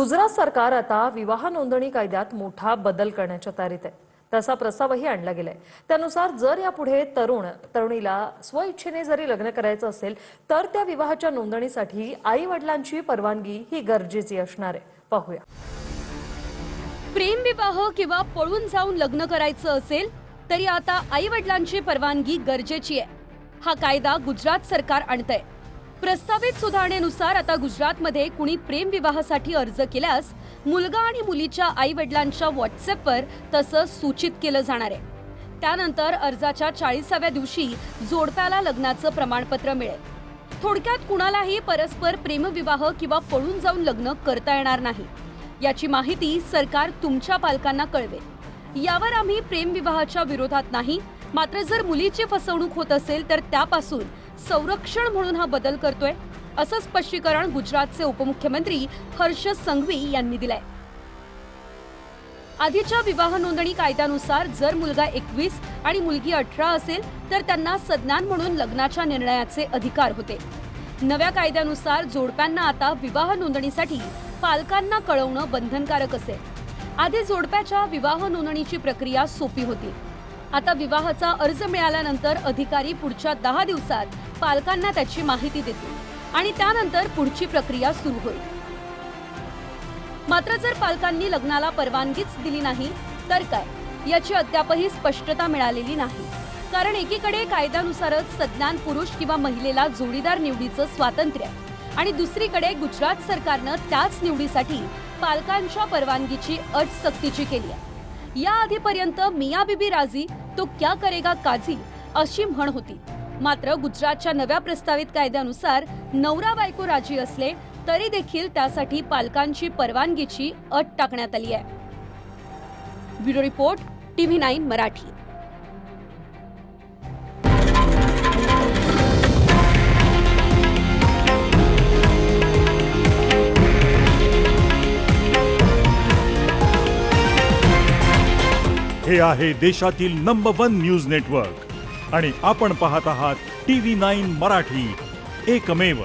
गुजरात सरकार आता विवाह नोंदणी कायद्यात मोठा बदल करण्याच्या तयारीत आहे। तसा प्रस्तावही आणला गेलाय। त्यानुसार जर यापुढे तरुणीला स्वइच्छेने जरी लग्न करायचं असेल तर त्या विवाहाच्या नोंदणीसाठी आई वडिलांची परवानगी ही गरजेची असणार आहे। पाहूया। प्रेम विवाह किंवा पळून जाऊन लग्न करायचं असेल तरी आता आई वडिलांची परवानगी गरजेची आहे। हा कायदा गुजरात सरकार आणतंय। प्रस्तावित सुधारणेनुसार आता गुजरातमध्ये कुणी प्रेम विवाहासाठी अर्ज केल्यास मुलगा आणि मुलीच्या आई वडिलांच्या व्हॉट्सअॅपवर तसं सूचित केलं जाणार आहे। त्यानंतर अर्जाच्या 40व्या दिवशी जोडप्याला लग्नाचं प्रमाणपत्र मिळेल। थोडक्यात कुणालाही परस्पर प्रेमविवाह किंवा पळून जाऊन लग्न करता येणार नाही। याची माहिती सरकार तुमच्या पालकांना कळवेल। यावर आम्ही प्रेमविवाहाच्या विरोधात नाही, मात्र जर मुलीची फसवणूक होत असेल तर त्यापासून संरक्षण म्हणून हा बदल करतोय, असं स्पष्टीकरण गुजरातचे उपमुख्यमंत्री हर्ष संघवी यांनी दिलंय। आधीच्या विवाह नोंदणी कायद्यानुसार जर मुलगा 21 आणि मुलगी 18 असेल तर त्यांना सज्ञान म्हणून लग्नाच्या निर्णयाचे अधिकार होते। नव्या कायद्यानुसार जोडप्यांना आता विवाह नोंदणीसाठी पालकांना कळवणं बंधनकारक असेल। आधी जोडप्याच्या विवाह नोंदणीची प्रक्रिया सोपी होती। आता विवाहाचा अर्ज मिळाल्यानंतर अधिकारी पुढच्या 10 दिवसात पालकांना त्याची माहिती देतील आणि त्यानंतर पुढची प्रक्रिया सुरू होईल। मात्र जर पालकांनी लग्नाला परवानगीच दिली नाही तर काय, याची अद्यापही स्पष्टता मिळालेली नाही। कारण एकीकडे कायद्यानुसारच सज्ञान पुरुष किंवा महिलेला जोडीदार निवडीचं स्वातंत्र्य आहे आणि दुसरीकडे गुजरात सरकारनं त्याच निवडीसाठी पालकांच्या परवानगीची अट सक्तीची केली आहे। या आधीपर्यंत मिया बीबी राजी तो क्या करेगा काजी अशी म्हण होती। मात्र गुजरातच्या नव्या प्रस्तावित कायद्यानुसार नवरा बायको राजी असले तरी देखील त्यासाठी पालकांची परवानगीची अट टाकण्यात आली आहे। Bureau report TV9 Marathi. हे आहे देशातील नंबर 1 न्यूज नेटवर्क आणि आपण पाहत आहात TV9 मराठी, एकमेव।